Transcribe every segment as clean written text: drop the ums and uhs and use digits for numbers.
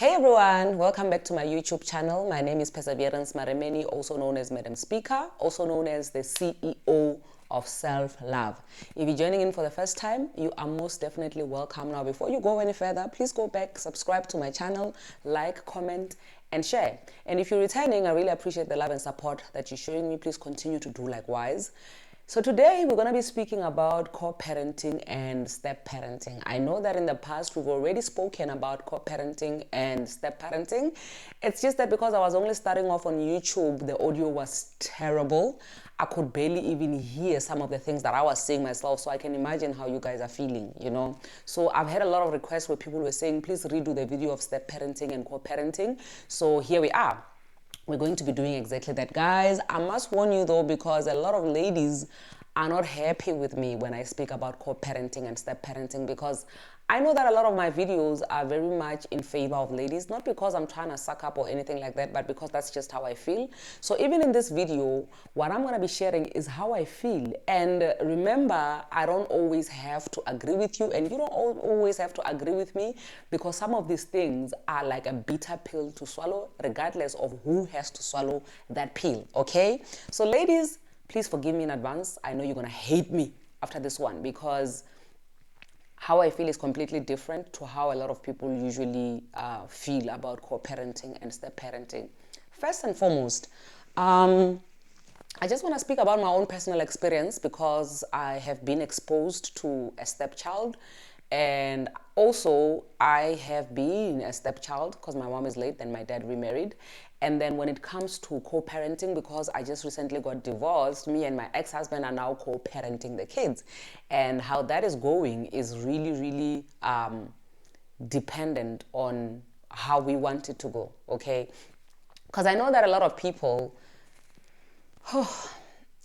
Hey everyone, welcome back to my YouTube channel. My name is Perseverance Maremeni, also known as Madam Speaker, also known as the CEO of Self-Love. If you're joining in for the first time, you are most definitely welcome. Now, before you go any further, please go back, subscribe to my channel, like, comment, and share. And if you're returning, I really appreciate the love and support that you're showing me. Please continue to do likewise. So today we're going to be speaking about co-parenting and step-parenting. I know that in the past we've already spoken about co-parenting and step-parenting. It's just that because I was only starting off on YouTube, the audio was terrible. I could barely even hear some of the things that I was saying myself, so I can imagine how you guys are feeling, you know. So I've had a lot of requests where people were saying, please redo the video of step-parenting and co-parenting. So here we are. We're going to be doing exactly that, guys. I must warn you though, because a lot of ladies are not happy with me when I speak about co-parenting and step-parenting, because I know that a lot of my videos are very much in favor of ladies, not because I'm trying to suck up or anything like that, but because that's just how I feel. So even in this video, what I'm going to be sharing is how I feel. And remember, I don't always have to agree with you, and you don't always have to agree with me, because some of these things are like a bitter pill to swallow, regardless of who has to swallow that pill, okay? So ladies, please forgive me in advance. I know you're going to hate me after this one, because how I feel is completely different to how a lot of people usually feel about co-parenting and step-parenting. First and foremost, I just want to speak about my own personal experience, because I have been exposed to a stepchild, and also I have been a stepchild because my mom is late, then my dad remarried. And then when it comes to co-parenting, because I just recently got divorced, me and my ex-husband are now co-parenting the kids. And how that is going is really, really dependent on how we want it to go, okay? Because I know that a lot of people,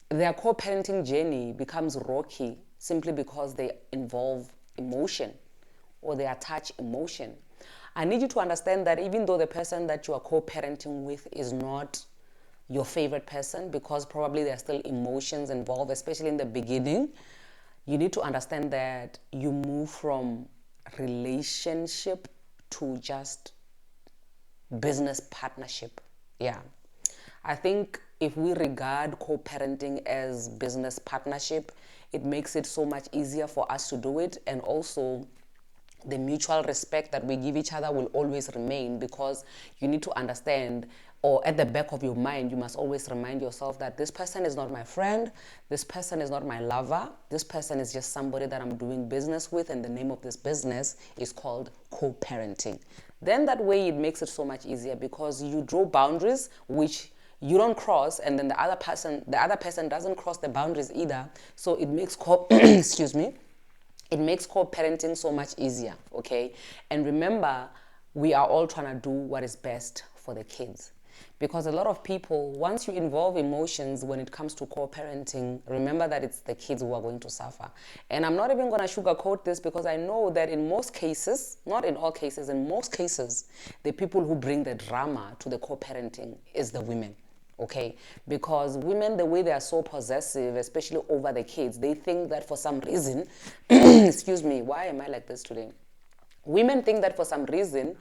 their co-parenting journey becomes rocky simply because they involve emotion or they attach emotion. I need you to understand that even though the person that you are co-parenting with is not your favorite person, because probably there are still emotions involved, especially in the beginning, you need to understand that you move from relationship to just business partnership. Yeah. I think if we regard co-parenting as business partnership, it makes it so much easier for us to do it, and also the mutual respect that we give each other will always remain, because you need to understand, or at the back of your mind, you must always remind yourself that this person is not my friend, this person is not my lover, this person is just somebody that I'm doing business with, and the name of this business is called co-parenting. Then that way it makes it so much easier, because you draw boundaries which you don't cross, and then the other person doesn't cross the boundaries either. So it makes excuse me, it makes co-parenting so much easier, okay? And remember, we are all trying to do what is best for the kids. Because a lot of people, once you involve emotions when it comes to co-parenting, remember that it's the kids who are going to suffer. And I'm not even going to sugarcoat this, because I know that in most cases, not in all cases, in most cases, the people who bring the drama to the co-parenting is the women. Okay, because women, the way they are so possessive, especially over the kids, they think that for some reason, excuse me, why am I like this today? Women think that for some reason,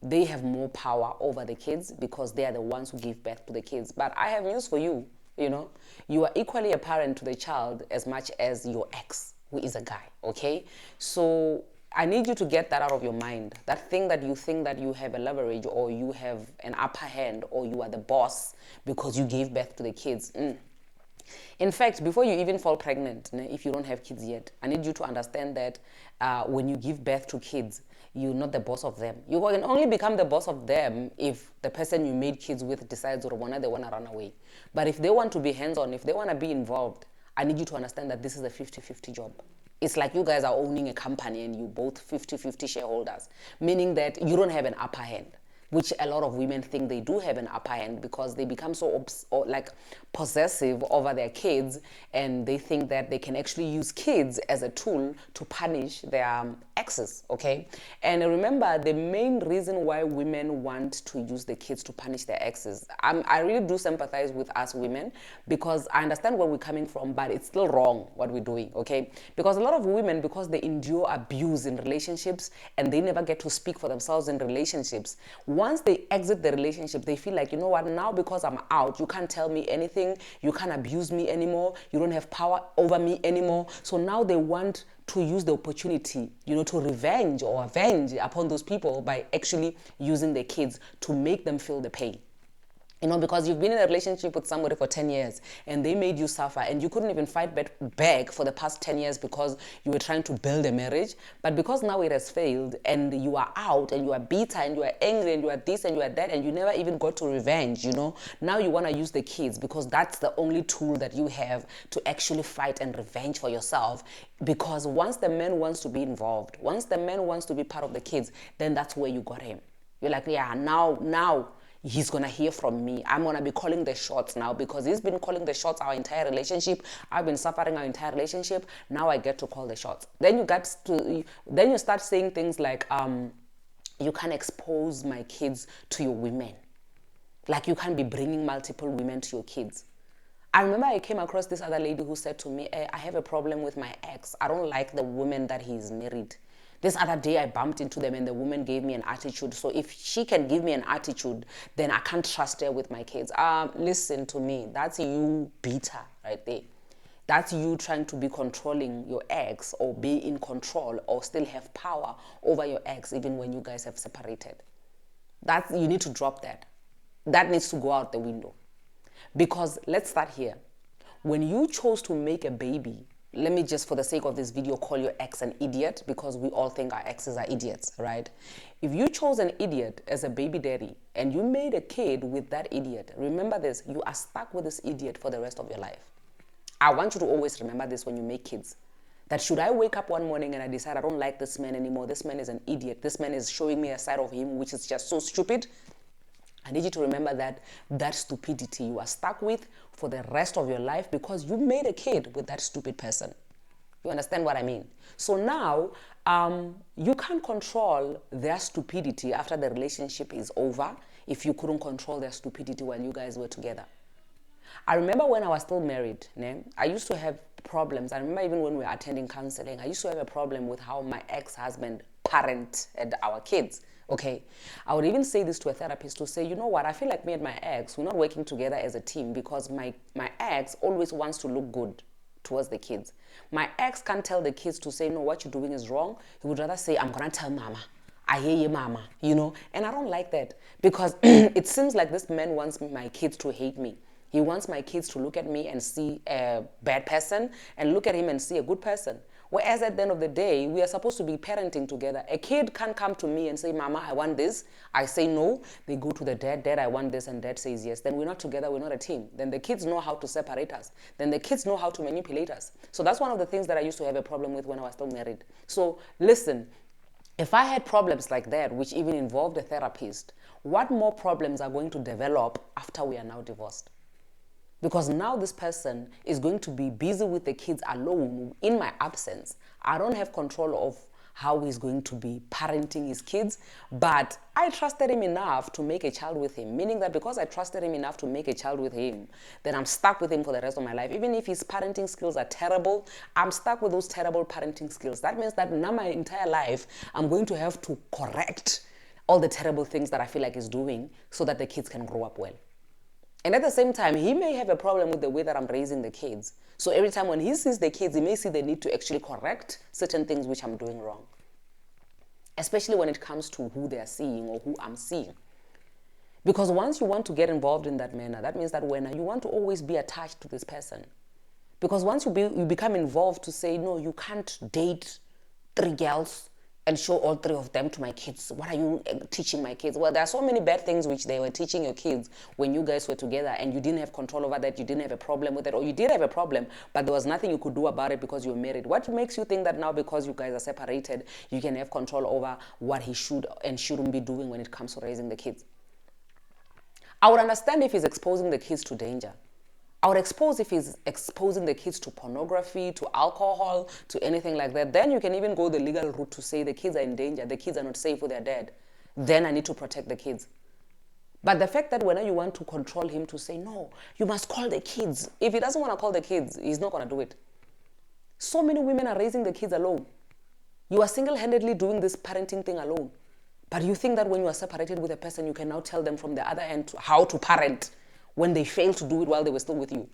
they have more power over the kids because they are the ones who give birth to the kids. But I have news for you, you know, you are equally a parent to the child as much as your ex, who is a guy, okay? So I need you to get that out of your mind. That thing that you think that you have a leverage, or you have an upper hand, or you are the boss because you gave birth to the kids. In fact, before you even fall pregnant, if you don't have kids yet, I need you to understand that when you give birth to kids, you're not the boss of them. You can only become the boss of them if the person you made kids with decides they want to run away. But if they want to be hands-on, if they want to be involved, I need you to understand that this is a 50-50 job. It's like you guys are owning a company and you both 50-50 shareholders, meaning that you don't have an upper hand. which a lot of women think they do have an upper hand because they become so like possessive over their kids, and they think that they can actually use kids as a tool to punish their exes, okay? And remember, the main reason why women want to use the kids to punish their exes, I really do sympathize with us women, because I understand where we're coming from, but it's still wrong what we're doing, okay? Because a lot of women, because they endure abuse in relationships and they never get to speak for themselves in relationships, once they exit the relationship, they feel like, you know what, now because I'm out, you can't tell me anything, you can't abuse me anymore, you don't have power over me anymore. So now they want to use the opportunity, to revenge or avenge upon those people by actually using their kids to make them feel the pain. Because you've been in a relationship with somebody for 10 years and they made you suffer, and you couldn't even fight back for the past 10 years because you were trying to build a marriage. But because now it has failed and you are out and you are bitter and you are angry and you are this and you are that, and you never even got to revenge, now you want to use the kids because that's the only tool that you have to actually fight and revenge for yourself. Because once the man wants to be involved, once the man wants to be part of the kids, then that's where you got him. You're like, yeah, now he's gonna hear from me. I'm gonna be calling the shots now, because he's been calling the shots our entire relationship. I've been suffering our entire relationship. Now I get to call the shots. Then you start saying things like, you can't expose my kids to your women. Like, you can't be bringing multiple women to your kids. I remember I came across this other lady who said to me, I have a problem with my ex. I don't like the woman that he's married. This other day I bumped into them and the woman gave me an attitude. So if she can give me an attitude, then I can't trust her with my kids. Listen to me. That's you bitter right there. That's you trying to be controlling your ex, or be in control, or still have power over your ex even when you guys have separated. You need to drop that. That needs to go out the window. Because let's start here. When you chose to make a baby, let me just, for the sake of this video, call your ex an idiot, because we all think our exes are idiots, right? If you chose an idiot as a baby daddy and you made a kid with that idiot, remember this, you are stuck with this idiot for the rest of your life. I want you to always remember this when you make kids. That should I wake up one morning and I decide I don't like this man anymore, this man is an idiot, this man is showing me a side of him which is just so stupid, I need you to remember that stupidity you are stuck with for the rest of your life, because you made a kid with that stupid person. You understand what I mean? So now, you can't control their stupidity after the relationship is over if you couldn't control their stupidity while you guys were together. I remember when I was still married, I used to have problems. I remember even when we were attending counseling, I used to have a problem with how my ex-husband parented our kids. Okay, I would even say this to a therapist, to say, you know what, I feel like me and my ex, we're not working together as a team, because my ex always wants to look good towards the kids. My ex can't tell the kids to say, no, what you're doing is wrong. He would rather say, I'm going to tell mama. I hear you, mama, and I don't like that, because it seems like this man wants my kids to hate me. He wants my kids to look at me and see a bad person, and look at him and see a good person. Whereas at the end of the day, we are supposed to be parenting together. A kid can't come to me and say, mama, I want this. I say no. They go to the dad. Dad, I want this. And dad says yes. Then we're not together. We're not a team. Then the kids know how to separate us. Then the kids know how to manipulate us. So that's one of the things that I used to have a problem with when I was still married. So listen, if I had problems like that, which even involved a therapist, what more problems are going to develop after we are now divorced? Because now this person is going to be busy with the kids alone in my absence. I don't have control of how he's going to be parenting his kids, but I trusted him enough to make a child with him, meaning that because I trusted him enough to make a child with him, then I'm stuck with him for the rest of my life. Even if his parenting skills are terrible, I'm stuck with those terrible parenting skills. That means that now my entire life, I'm going to have to correct all the terrible things that I feel like he's doing so that the kids can grow up well. And at the same time, he may have a problem with the way that I'm raising the kids. So every time when he sees the kids, he may see the need to actually correct certain things which I'm doing wrong. Especially when it comes to who they're seeing or who I'm seeing. Because once you want to get involved in that manner, that means that when you want to always be attached to this person. Because once you become involved to say, no, you can't date 3 girls and show all three of them to my kids. What are you teaching my kids? Well, there are so many bad things which they were teaching your kids when you guys were together, and you didn't have control over that. You didn't have a problem with it, or you did have a problem, but there was nothing you could do about it because you were married. What makes you think that now, because you guys are separated, you can have control over what he should and shouldn't be doing when it comes to raising the kids? I would understand if he's exposing the kids to danger. I would expose if he's exposing the kids to pornography, to alcohol, to anything like that. Then you can even go the legal route to say the kids are in danger, the kids are not safe with their dad. Then I need to protect the kids. But the fact that whenever you want to control him to say, no, you must call the kids. If he doesn't want to call the kids, he's not going to do it. So many women are raising the kids alone. You are single-handedly doing this parenting thing alone. But you think that when you are separated with a person, you can now tell them from the other end how to parent when they failed to do it while they were still with you.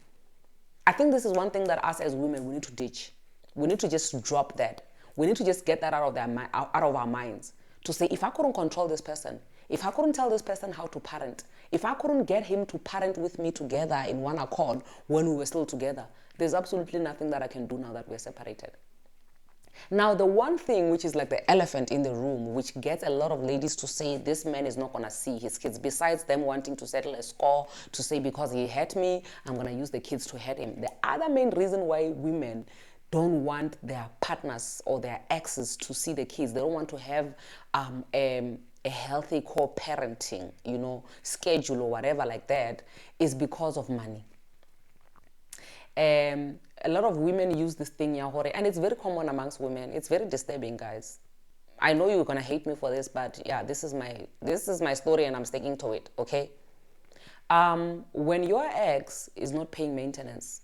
I think this is one thing that us as women, we need to ditch. We need to just drop that. We need to just get that out of our minds. To say, if I couldn't control this person, if I couldn't tell this person how to parent, if I couldn't get him to parent with me together in one accord when we were still together, there's absolutely nothing that I can do now that we're separated. Now, the one thing which is like the elephant in the room, which gets a lot of ladies to say this man is not going to see his kids, besides them wanting to settle a score, to say because he hurt me, I'm going to use the kids to hurt him. The other main reason why women don't want their partners or their exes to see the kids, they don't want to have a healthy co-parenting, schedule or whatever like that, is because of money. A lot of women use this thing, and it's very common amongst women. It's very disturbing, guys. I know you're gonna hate me for this, but yeah, this is my story, and I'm sticking to it. Okay. When your ex is not paying maintenance,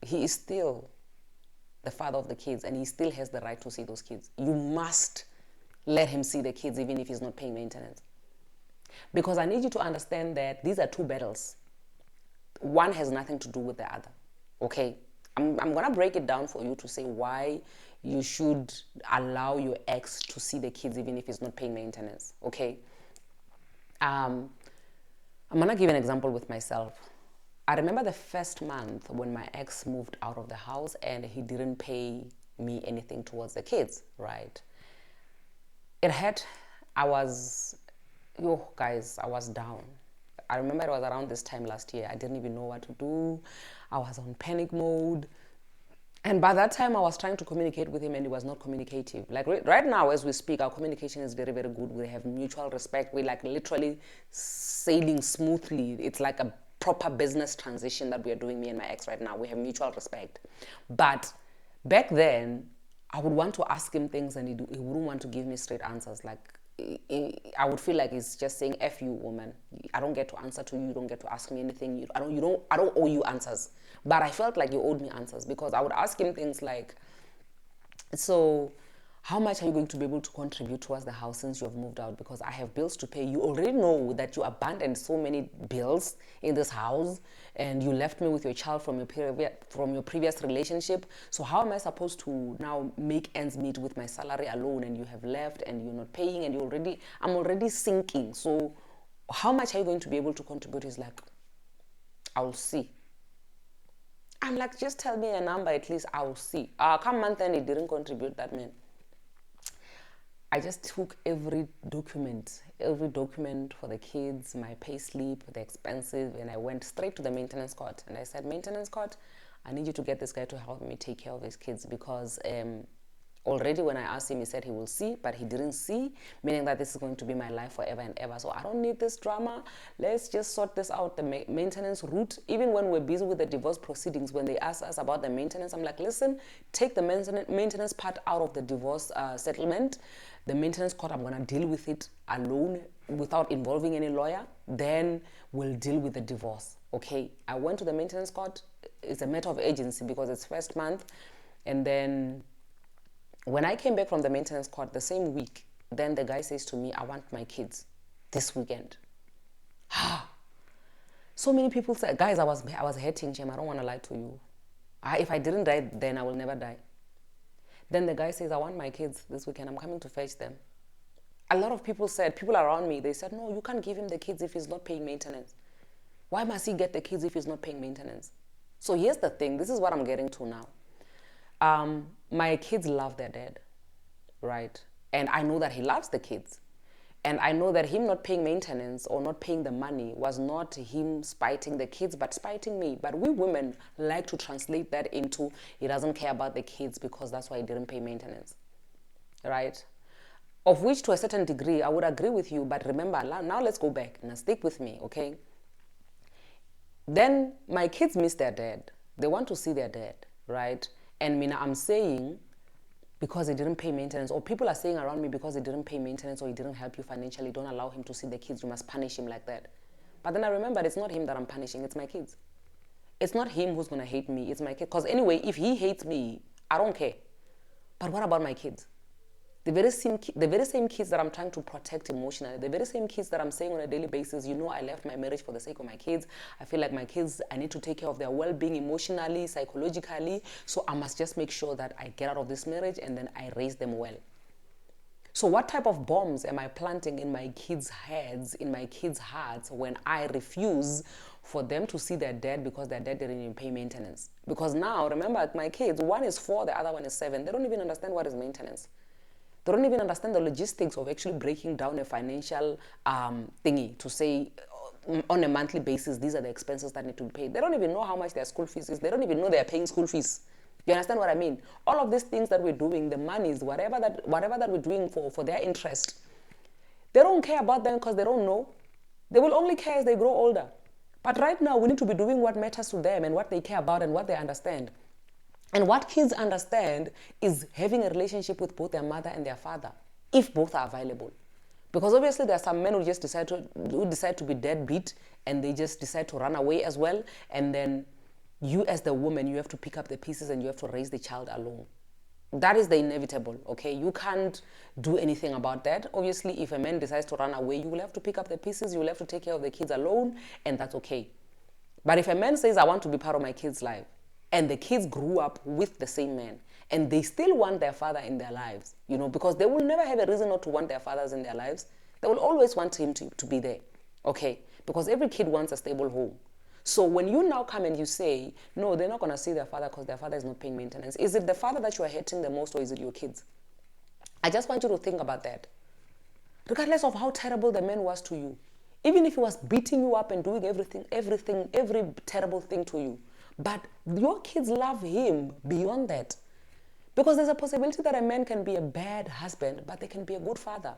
he is still the father of the kids, and he still has the right to see those kids. You must let him see the kids, even if he's not paying maintenance, because I need you to understand that these are two battles. One has nothing to do with the other. Okay, I'm going to break it down for you to say why you should allow your ex to see the kids even if he's not paying maintenance. Okay, I'm going to give an example with myself. I remember the first month when my ex moved out of the house and he didn't pay me anything towards the kids, right? It hurt. Guys, I was down. I remember it was around this time last year. I didn't even know what to do. I was on panic mode. And by that time, I was trying to communicate with him and he was not communicative. Like right now, as we speak, our communication is very, very good. We have mutual respect. We like literally sailing smoothly. It's like a proper business transition that we are doing, me and my ex right now. We have mutual respect. But back then, I would want to ask him things and he wouldn't want to give me straight answers. Like, I would feel like he's just saying, F you, woman. I don't get to answer to you. You don't get to ask me anything. I don't owe you answers. But I felt like you owed me answers, because I would ask him things like, so how much are you going to be able to contribute towards the house since you have moved out? Because I have bills to pay. You already know that you abandoned so many bills in this house and you left me with your child from your previous relationship. So how am I supposed to now make ends meet with my salary alone, and you have left and you're not paying and I'm already sinking. So how much are you going to be able to contribute? He's like, I'll see. I'm like, just tell me a number at least, I'll see. Come month end, he didn't contribute that, man. I just took every document for the kids, my pay slip, the expenses, and I went straight to the maintenance court. And I said, maintenance court, I need you to get this guy to help me take care of his kids, because already when I asked him, he said he will see, but he didn't see, meaning that this is going to be my life forever and ever. So I don't need this drama. Let's just sort this out, the maintenance route. Even when we're busy with the divorce proceedings, when they ask us about the maintenance, I'm like, listen, take the maintenance part out of the divorce settlement. The maintenance court, I'm going to deal with it alone without involving any lawyer. Then we'll deal with the divorce. Okay, I went to the maintenance court. It's a matter of agency because it's first month. And then when I came back from the maintenance court the same week, then the guy says to me, I want my kids this weekend. So many people said, guys, I was hurting him. I don't want to lie to you. If I didn't die then, I will never die. Then the guy says, I want my kids this weekend. I'm coming to fetch them. A lot of people around me, they said, no, you can't give him the kids if he's not paying maintenance. Why must he get the kids if he's not paying maintenance? So here's the thing. This is what I'm getting to now. My kids love their dad, right? And I know that he loves the kids. And I know that him not paying maintenance or not paying the money was not him spiting the kids, but spiting me. But we women like to translate that into he doesn't care about the kids because that's why he didn't pay maintenance, right? Of which, to a certain degree, I would agree with you. But remember, now let's go back. Now stick with me, okay? Then my kids miss their dad. They want to see their dad, right? And Mina, I'm saying because he didn't pay maintenance, or people are saying around me because he didn't pay maintenance or he didn't help you financially, don't allow him to see the kids, you must punish him like that. But then I remember it's not him that I'm punishing, it's my kids. It's not him who's going to hate me, it's my kid. Because anyway, if he hates me, I don't care. But what about my kids? The very same kids that I'm trying to protect emotionally, the very same kids that I'm saying on a daily basis, I left my marriage for the sake of my kids. I feel like my kids, I need to take care of their well-being emotionally, psychologically. So I must just make sure that I get out of this marriage and then I raise them well. So what type of bombs am I planting in my kids' heads, in my kids' hearts, when I refuse for them to see their dad because their dad didn't even pay maintenance? Because now, remember, my kids, one is 4, the other one is 7. They don't even understand what is maintenance. They don't even understand the logistics of actually breaking down a financial thingy to say on a monthly basis, these are the expenses that need to be paid. They don't even know how much their school fees is. They don't even know they're paying school fees. You understand what I mean? All of these things that we're doing, the monies, whatever that we're doing for their interest, they don't care about them because they don't know. They will only care as they grow older. But right now, we need to be doing what matters to them and what they care about and what they understand. And what kids understand is having a relationship with both their mother and their father, if both are available. Because obviously there are some men who just decide to be deadbeat and they just decide to run away as well. And then you as the woman, you have to pick up the pieces and you have to raise the child alone. That is the inevitable, okay? You can't do anything about that. Obviously, if a man decides to run away, you will have to pick up the pieces, you will have to take care of the kids alone, and that's okay. But if a man says, I want to be part of my kid's life, and the kids grew up with the same man, and they still want their father in their lives, because they will never have a reason not to want their fathers in their lives. They will always want him to be there, okay? Because every kid wants a stable home. So when you now come and you say, no, they're not going to see their father because their father is not paying maintenance, is it the father that you are hating the most or is it your kids? I just want you to think about that. Regardless of how terrible the man was to you, even if he was beating you up and doing every terrible thing to you, but your kids love him beyond that. Because there's a possibility that a man can be a bad husband, but they can be a good father.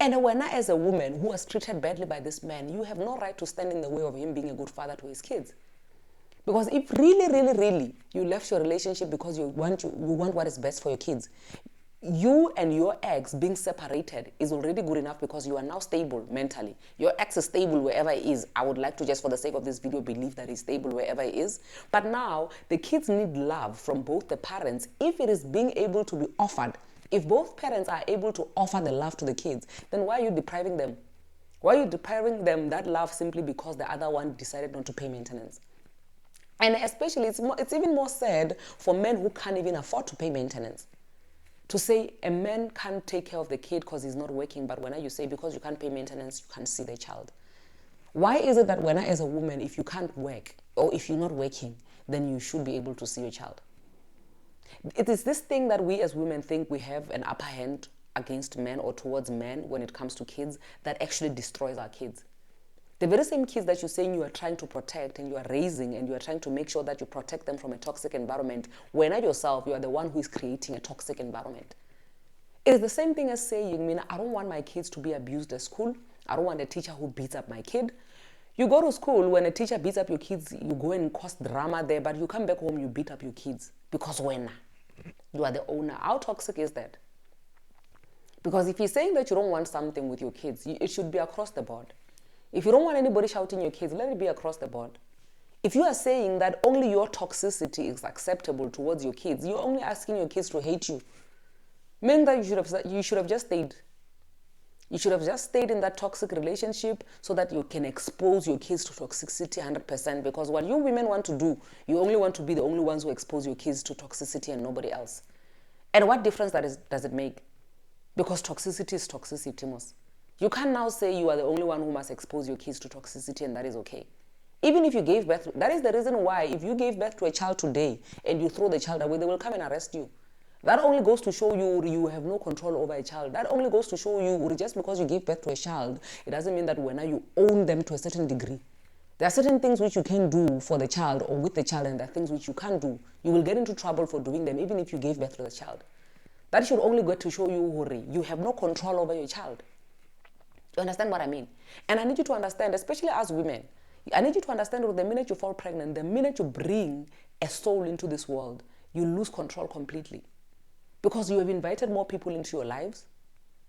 And when I, as a woman who was treated badly by this man, you have no right to stand in the way of him being a good father to his kids. Because if really, you left your relationship because you want what is best for your kids, you and your ex being separated is already good enough because you are now stable mentally. Your ex is stable wherever he is. I would like to, just for the sake of this video, believe that he's stable wherever he is. But now the kids need love from both the parents if it is being able to be offered. If both parents are able to offer the love to the kids, then why are you depriving them? Why are you depriving them that love simply because the other one decided not to pay maintenance? And especially, it's even more sad for men who can't even afford to pay maintenance. To say a man can't take care of the kid because he's not working, but when you say because you can't pay maintenance, you can't see the child. Why is it that when as a woman, if you can't work or if you're not working, then you should be able to see your child? It is this thing that we as women think we have an upper hand against men or towards men when it comes to kids that actually destroys our kids. The very same kids that you're saying you are trying to protect and you are raising and you are trying to make sure that you protect them from a toxic environment, when yourself, you are the one who is creating a toxic environment. It is the same thing as saying, I don't want my kids to be abused at school. I don't want a teacher who beats up my kid. You go to school, when a teacher beats up your kids, you go and cause drama there, but you come back home, you beat up your kids. Because when you are the owner, how toxic is that? Because if you're saying that you don't want something with your kids, it should be across the board. If you don't want anybody shouting your kids, let it be across the board. If you are saying that only your toxicity is acceptable towards your kids, you're only asking your kids to hate you. Meaning that you should have just stayed. You should have just stayed in that toxic relationship so that you can expose your kids to toxicity 100%. Because what you women want to do, you only want to be the only ones who expose your kids to toxicity and nobody else. And what difference does it make? Because toxicity is toxicity, Mos. You can't now say you are the only one who must expose your kids to toxicity and that is okay. Even if you gave birth, that is the reason why if you gave birth to a child today and you throw the child away, they will come and arrest you. That only goes to show you have no control over a child. That only goes to show you just because you give birth to a child, it doesn't mean that when you own them to a certain degree. There are certain things which you can do for the child or with the child, and there are things which you can't do. You will get into trouble for doing them even if you gave birth to the child. That should only go to show you, Hori, you have no control over your child. You understand what I mean? And I need you to understand, especially as women, I need you to understand that the minute you fall pregnant, the minute you bring a soul into this world, you lose control completely. Because you have invited more people into your lives.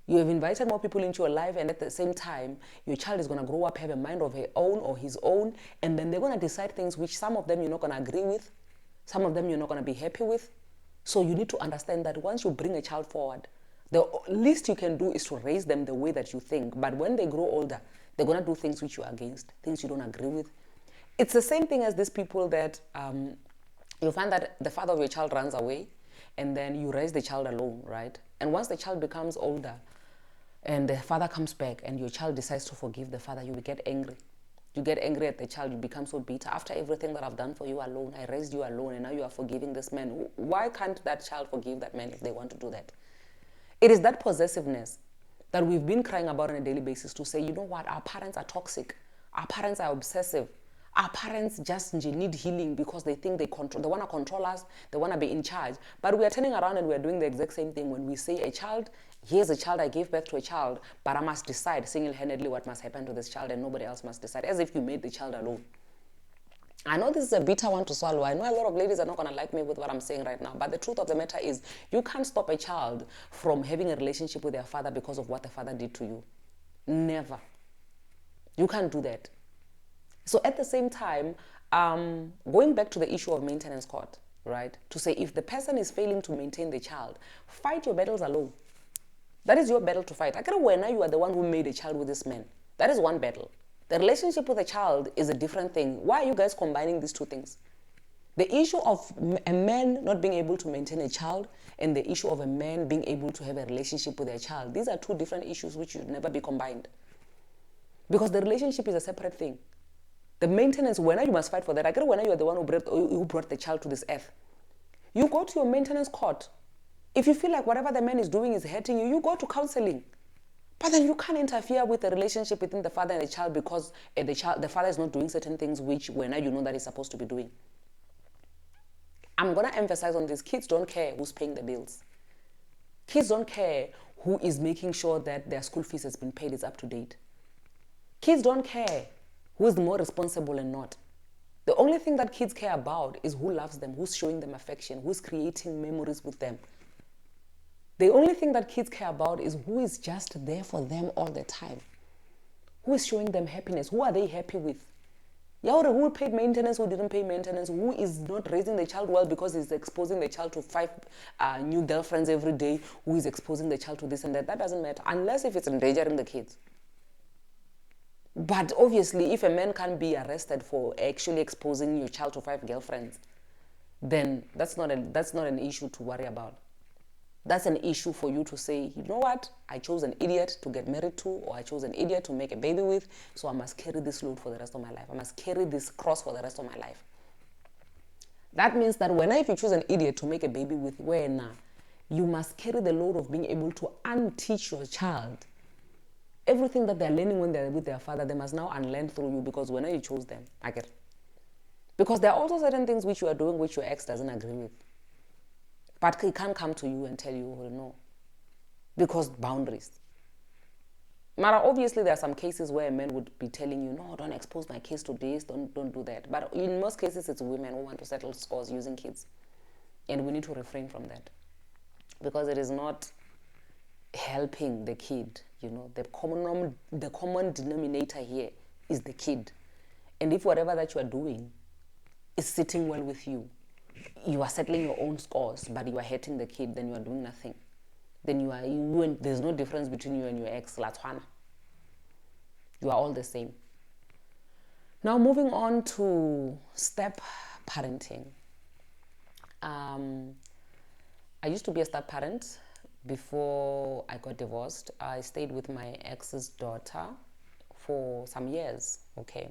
You have invited more people into your life, and at the same time, your child is going to grow up, have a mind of her own or his own, and then they're going to decide things which some of them you're not going to agree with, some of them you're not going to be happy with. So you need to understand that once you bring a child forward, the least you can do is to raise them the way that you think. But when they grow older, they're going to do things which you're against, things you don't agree with. It's the same thing as these people that you find that the father of your child runs away, and then you raise the child alone, right? And once the child becomes older and the father comes back and your child decides to forgive the father, you will get angry. You get angry at the child, you become so bitter. After everything that I've done for you alone, I raised you alone, and now you are forgiving this man. Why can't that child forgive that man if they want to do that? It is that possessiveness that we've been crying about on a daily basis to say, you know what, our parents are toxic. Our parents are obsessive. Our parents just need healing because they think they want to control us, they want to be in charge. But we are turning around and we are doing the exact same thing when we say a child, here's a child, I gave birth to a child, but I must decide single-handedly what must happen to this child and nobody else must decide, as if you made the child alone. I know this is a bitter one to swallow. I know a lot of ladies are not going to like me with what I'm saying right now. But the truth of the matter is, you can't stop a child from having a relationship with their father because of what the father did to you. Never. You can't do that. So at the same time, going back to the issue of maintenance court, right? To say if the person is failing to maintain the child, fight your battles alone. That is your battle to fight. I can't when you are the one who made a child with this man. That is one battle. The relationship with a child is a different thing. Why are you guys combining these two things? The issue of a man not being able to maintain a child and the issue of a man being able to have a relationship with a child, these are two different issues which should never be combined. Because the relationship is a separate thing. The maintenance, when you must fight for that. I get when you are the one who brought the child to this earth. You go to your maintenance court. If you feel like whatever the man is doing is hurting you, you go to counseling. But then you can't interfere with the relationship between the father and the child because the father is not doing certain things which when you know that he's supposed to be doing. I'm going to emphasize on this. Kids don't care who's paying the bills. Kids don't care who is making sure that their school fees has been paid, is up to date. Kids don't care who is more responsible and not. The only thing that kids care about is who loves them, who's showing them affection, who's creating memories with them. The only thing that kids care about is who is just there for them all the time. Who is showing them happiness? Who are they happy with? Who paid maintenance, who didn't pay maintenance? Who is not raising the child well because he's exposing the child to 5 new girlfriends every day? Who is exposing the child to this and that? That doesn't matter unless if it's endangering the kids. But obviously, if a man can't be arrested for actually exposing your child to 5 girlfriends, then that's not an issue to worry about. That's an issue for you to say, you know what, I chose an idiot to get married to, or I chose an idiot to make a baby with, so I must carry this load for the rest of my life. I must carry this cross for the rest of my life. That means that if you choose an idiot to make a baby with, you must carry the load of being able to unteach your child everything that they're learning when they're with their father. They must now unlearn through you because you chose them. I get it. Because there are also certain things which you are doing which your ex doesn't agree with. But he can't come to you and tell you, well, no. Because boundaries. Mara, obviously there are some cases where a man would be telling you, no, don't expose my kids to this, don't do that. But in most cases, it's women who want to settle scores using kids. And we need to refrain from that. Because it is not helping the kid, The common denominator here is the kid. And if whatever that you are doing is sitting well with you, you are settling your own scores, but you are hurting the kid, then you are doing nothing. Then there's no difference between you and your ex, Latwana. You are all the same. Now moving on to step parenting. I used to be a step parent before I got divorced. I stayed with my ex's daughter for some years, okay?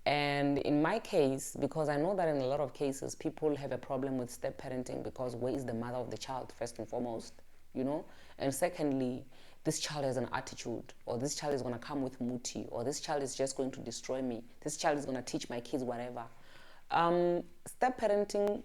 And in my case, because I know that in a lot of cases, people have a problem with step parenting because where is the mother of the child, first and foremost, you know? And secondly, this child has an attitude, or this child is going to come with muti, or this child is just going to destroy me, this child is going to teach my kids whatever. Step parenting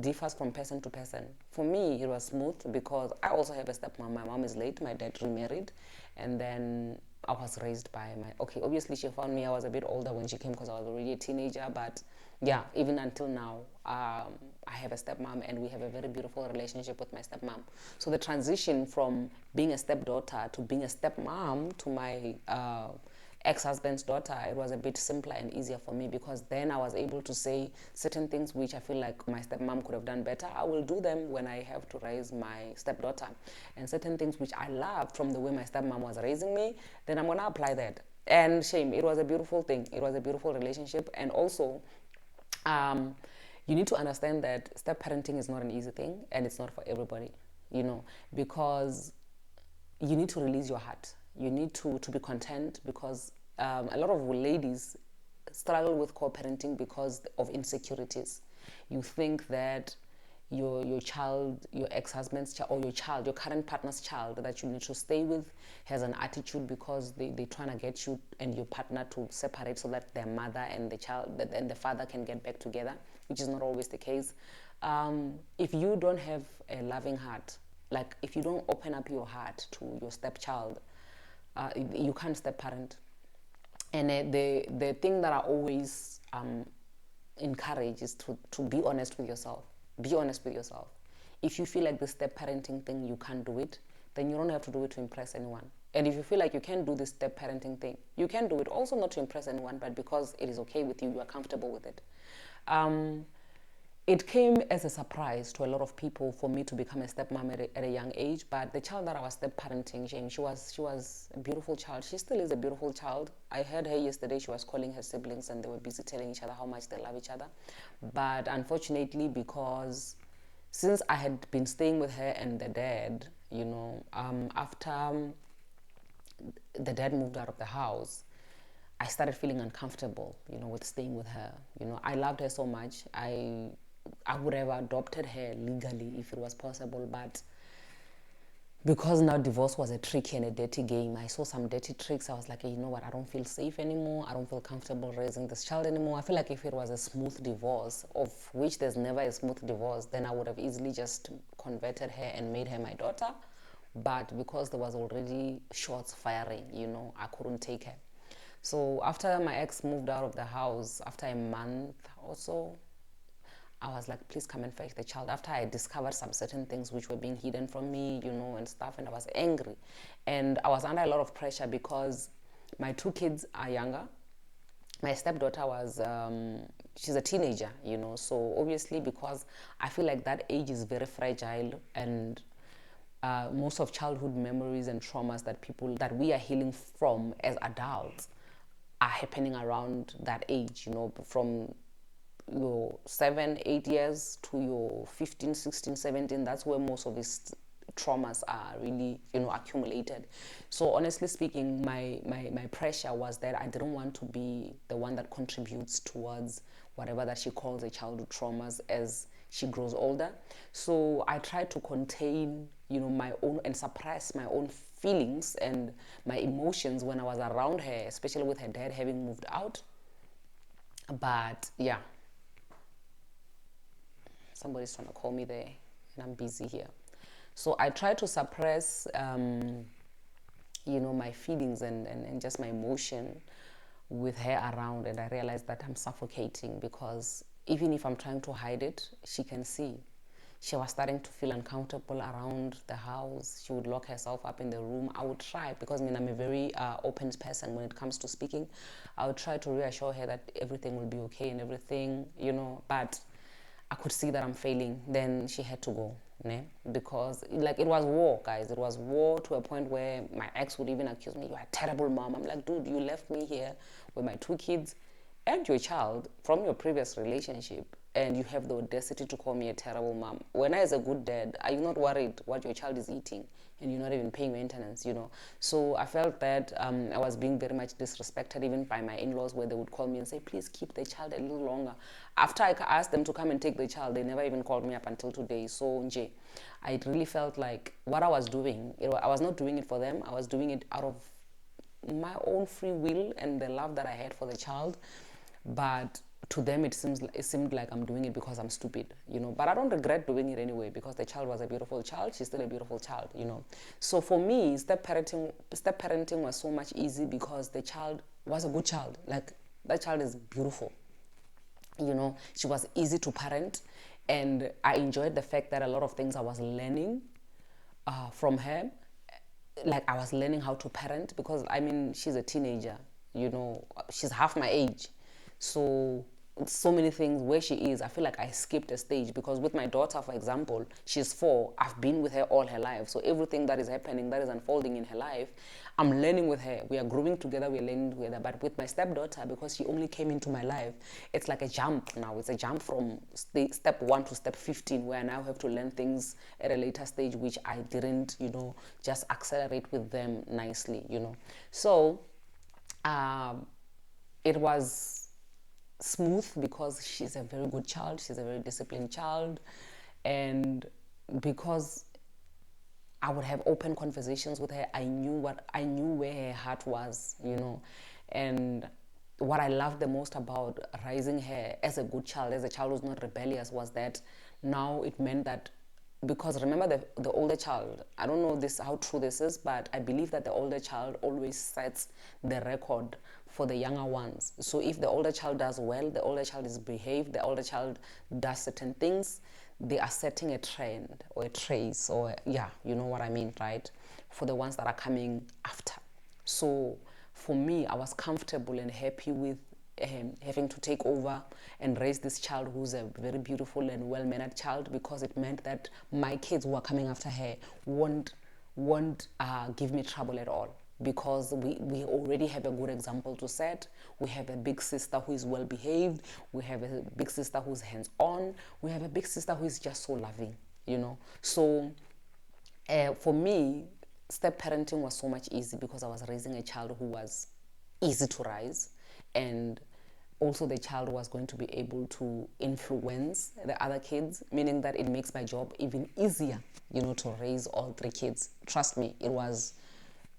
differs from person to person. For me, it was smooth because I also have a stepmom. My mom is late, my dad remarried, and then I was raised by my, okay, obviously she found me, I was a bit older when she came because I was already a teenager, but yeah, even until now, I have a stepmom and we have a very beautiful relationship with my stepmom. So the transition from being a stepdaughter to being a stepmom to my ex-husband's daughter, it was a bit simpler and easier for me because then I was able to say certain things which I feel like my stepmom could have done better. I will do them when I have to raise my stepdaughter. And certain things which I loved from the way my stepmom was raising me, then I'm going to apply that. And shame, it was a beautiful thing. It was a beautiful relationship. And also, you need to understand that step parenting is not an easy thing and it's not for everybody, you know, because you need to release your heart. You need to be content because a lot of ladies struggle with co-parenting because of insecurities. You think that your child, your ex-husband's child, or your child, your current partner's child that you need to stay with has an attitude because they're trying to get you and your partner to separate so that their mother and the child and the father can get back together, which is not always the case. If you don't have a loving heart, like if you don't open up your heart to your stepchild, you can't step parent. And the thing that I always encourage is to be honest with yourself. Be honest with yourself. If you feel like the step parenting thing, you can't do it, then you don't have to do it to impress anyone. And if you feel like you can do this step parenting thing, you can do it also not to impress anyone, but because it is okay with you, you are comfortable with it. It came as a surprise to a lot of people for me to become a stepmom at a young age. But the child that I was step parenting, she was a beautiful child. She still is a beautiful child. I heard her yesterday. She was calling her siblings, and they were busy telling each other how much they love each other. But unfortunately, because since I had been staying with her and the dad, you know, after the dad moved out of the house, I started feeling uncomfortable, you know, with staying with her. You know, I loved her so much. I would have adopted her legally if it was possible, but because now divorce was a tricky and a dirty game, I saw some dirty tricks. I was like, hey, you know what, I don't feel safe anymore. I don't feel comfortable raising this child anymore. I feel like if it was a smooth divorce, of which there's never a smooth divorce, then I would have easily just converted her and made her my daughter. But because there was already shots firing, you know, I couldn't take her. So after my ex moved out of the house, after a month or so, I was like, please come and fetch the child. After I discovered some certain things which were being hidden from me, you know, and stuff, and I was angry. And I was under a lot of pressure because my two kids are younger. My stepdaughter was, she's a teenager, you know, so obviously because I feel like that age is very fragile and most of childhood memories and traumas that we are healing from as adults are happening around that age, you know, from your 7 8 years to your 15 16 17. That's where most of his traumas are really, you know, accumulated. So honestly speaking, my pressure was that I didn't want to be the one that contributes towards whatever that she calls the childhood traumas as she grows older. So I tried to contain, you know, my own and suppress my own feelings and my emotions when I was around her, especially with her dad having moved out. But yeah, somebody's trying to call me there and I'm busy here. So I try to suppress, you know, my feelings and just my emotion with her around. And I realized that I'm suffocating because even if I'm trying to hide it, she can see. She was starting to feel uncomfortable around the house. She would lock herself up in the room. I would try, because I mean, I'm a very open person when it comes to speaking. I would try to reassure her that everything will be okay and everything, you know, but I could see that I'm failing. Then she had to go, né? Because like it was war, guys. It was war to a point where my ex would even accuse me, "You're a terrible mom." I'm like, dude, you left me here with my two kids and your child from your previous relationship, and you have the audacity to call me a terrible mom. When I, as a good dad, are you not worried what your child is eating, and you're not even paying maintenance, you know? So I felt that I was being very much disrespected even by my in-laws, where they would call me and say, please keep the child a little longer. After I asked them to come and take the child, they never even called me up until today. So nje, I really felt like what I was doing, I was not doing it for them. I was doing it out of my own free will and the love that I had for the child. But to them, it seemed like I'm doing it because I'm stupid, you know. But I don't regret doing it anyway, because the child was a beautiful child. She's still a beautiful child, you know. So for me, step parenting was so much easy because the child was a good child. Like, that child is beautiful, you know. She was easy to parent, and I enjoyed the fact that a lot of things I was learning from her. Like, I was learning how to parent, because I mean, she's a teenager, you know, she's half my age. So many things where she is, I feel like I skipped a stage, because with my daughter, for example, she's 4. I've been with her all her life, so everything that is happening, that is unfolding in her life, I'm learning with her. We are growing together, we're learning together. But with my stepdaughter, because she only came into my life, it's like a jump now. It's a jump from step 1 to step 15, where I now have to learn things at a later stage, which I didn't, you know, just accelerate with them nicely, you know. So it was smooth, because she's a very good child, she's a very disciplined child, and because I would have open conversations with her, I knew where her heart was, you know. And what I loved the most about raising her as a good child, as a child who's not rebellious, was that now it meant that, because remember, the older child, I don't know this how true this is, but I believe that the older child always sets the record for the younger ones. So if the older child does well, the older child is behaved, the older child does certain things, they are setting a trend or a trace, or yeah, you know what I mean, right? For the ones that are coming after. So for me, I was comfortable and happy with having to take over and raise this child who's a very beautiful and well-mannered child, because it meant that my kids who are coming after her won't give me trouble at all, because we already have a good example to set. We have a big sister who is well behaved, we have a big sister who's hands-on, we have a big sister who is just so loving, you know. So for me, step parenting was so much easy, because I was raising a child who was easy to raise, and also the child was going to be able to influence the other kids, meaning that it makes my job even easier, you know, to raise all 3 kids. Trust me, it was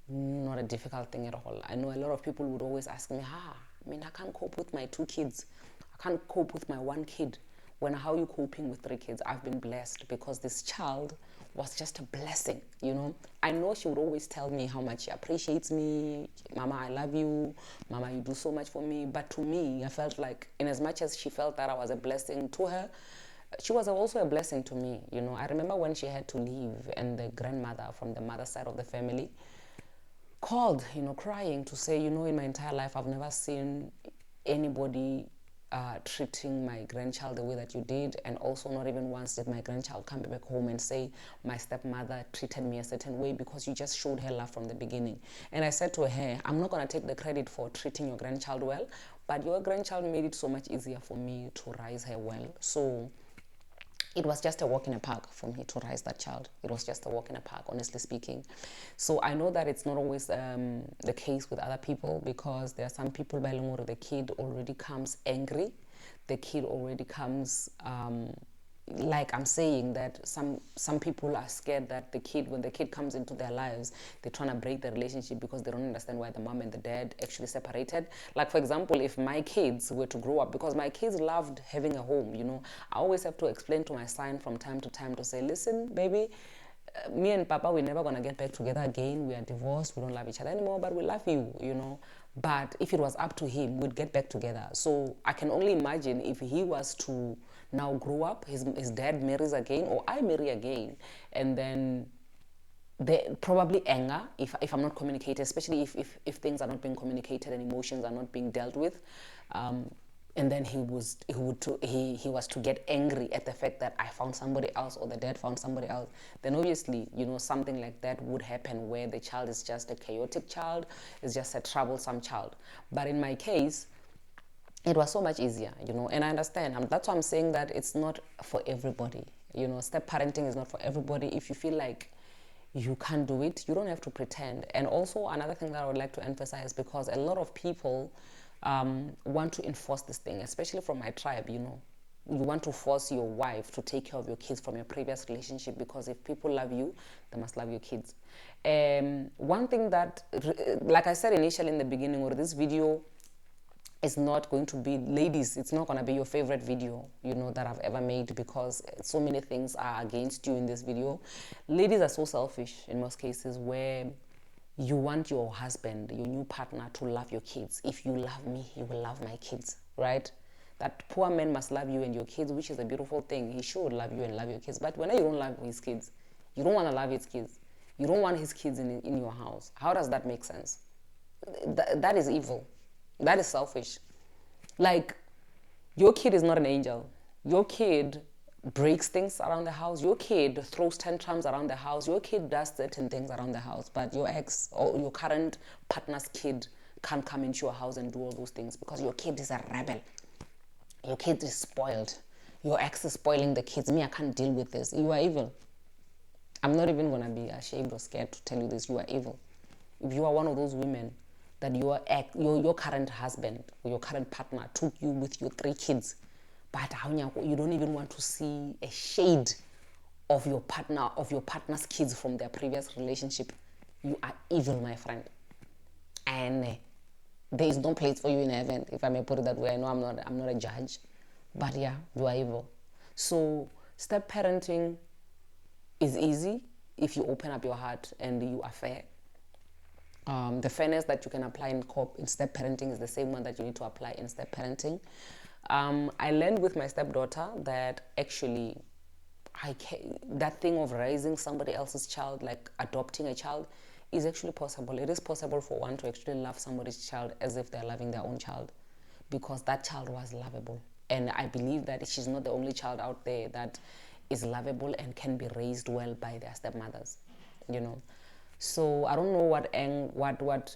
not a difficult thing at all. I know a lot of people would always ask me, I mean, I can't cope with my 2 kids. I can't cope with my 1 kid. When how are you coping with 3 kids? I've been blessed, because this child was just a blessing, you know. I know she would always tell me how much she appreciates me. Mama, I love you. Mama, you do so much for me. But to me, I felt like, in as much as she felt that I was a blessing to her, she was also a blessing to me, you know. I remember when she had to leave, and the grandmother from the mother side of the family called, you know, crying to say, you know, in my entire life, I've never seen anybody treating my grandchild the way that you did. And also, not even once did my grandchild come back home and say, my stepmother treated me a certain way, because you just showed her love from the beginning. And I said to her, I'm not going to take the credit for treating your grandchild well, but your grandchild made it so much easier for me to raise her well. So it was just a walk in the park for me to raise that child. It was just a walk in the park, honestly speaking. So I know that it's not always the case with other people, because there are some people, by Lunguru, the kid already comes angry. The kid already comes, like I'm saying, that some people are scared that when the kid comes into their lives, they're trying to break the relationship, because they don't understand why the mom and the dad actually separated. Like, for example, if my kids were to grow up, because my kids loved having a home, you know, I always have to explain to my son from time to time to say, listen, baby, me and Papa, we're never going to get back together again. We are divorced. We don't love each other anymore, but we love you, you know. But if it was up to him, we'd get back together. So I can only imagine if he was to now grow up, his dad marries again, or I marry again, and then they probably anger if I'm not communicated, especially if things are not being communicated and emotions are not being dealt with. And then he was to get angry at the fact that I found somebody else, or the dad found somebody else. Then obviously, you know, something like that would happen, where the child is just a chaotic child, is just a troublesome child. But in my case, it was so much easier, and I understand. That's why I'm saying that it's not for everybody. Step parenting is not for everybody. If you feel like you can't do it, you don't have to pretend. And also another thing that I would like to emphasize, because a lot of people want to enforce this thing, especially from my tribe. You want to force your wife to take care of your kids from your previous relationship, because if people love you, they must love your kids. One thing that, like I said initially in the beginning, or this video is not going to be, ladies, it's not going to be your favorite video that I've ever made, because so many things are against you in this video. Ladies are so selfish in most cases, where you want your husband, your new partner, to love your kids. If you love me, you will love my kids, right? That poor man must love you and your kids, which is a beautiful thing. He should love you and love your kids. But when you don't love his kids, you don't want to love his kids, you don't want his kids in your house, how does that make sense? That is evil. That is selfish. Like, your kid is not an angel. Your kid breaks things around the house. Your kid throws tantrums around the house. Your kid does certain things around the house. But your ex or your current partner's kid can't come into your house and do all those things, because your kid is a rebel. Your kid is spoiled. Your ex is spoiling the kids. Me, I can't deal with this. You are evil. I'm not even going to be ashamed or scared to tell you this. You are evil. If you are one of those women that your current husband or your current partner took you with your 3 kids, but you don't even want to see a shade of your partner's kids from their previous relationship, you are evil, my friend. And there is no place for you in heaven, if I may put it that way. I know I'm not a judge, but yeah, you are evil. So step parenting is easy if you open up your heart and you are fair. The fairness that you can apply in step parenting is the same one that you need to apply in step parenting. I learned with my stepdaughter that actually that thing of raising somebody else's child, like adopting a child, is actually possible. It is possible for one to actually love somebody's child as if they're loving their own child, because that child was lovable. And I believe that she's not the only child out there that is lovable and can be raised well by their stepmothers. So I don't know what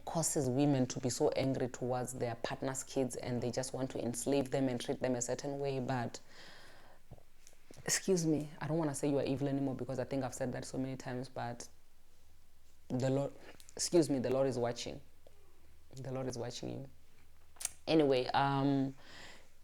causes women to be so angry towards their partner's kids, and they just want to enslave them and treat them a certain way. But excuse me, I don't want to say you are evil anymore, because I think I've said that so many times. But the Lord is watching. The Lord is watching you. Anyway,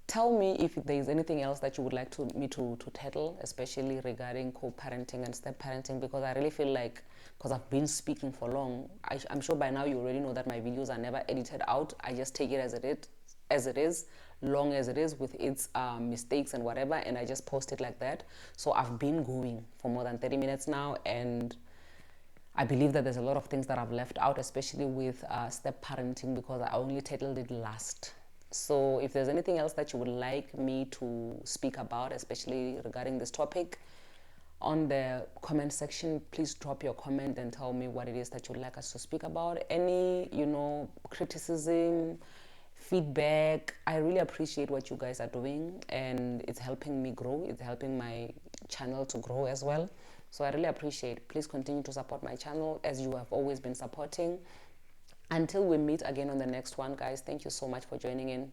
tell me if there is anything else that you would like me to tackle, especially regarding co-parenting and step-parenting, because I really feel like, because I've been speaking for long, I'm sure by now you already know that my videos are never edited out. I just take it as it is, long as it is, with its mistakes and whatever, and I just post it like that. So I've been going for more than 30 minutes now, and I believe that there's a lot of things that I've left out, especially with step-parenting, because I only titled it last. So if there's anything else that you would like me to speak about, especially regarding this topic, on the comment section, please drop your comment and tell me what it is that you'd like us to speak about. Any, criticism, feedback, I really appreciate what you guys are doing, and it's helping me grow. It's helping my channel to grow as well. So I really appreciate it. Please continue to support my channel as you have always been supporting. Until we meet again on the next one, guys, thank you so much for joining in.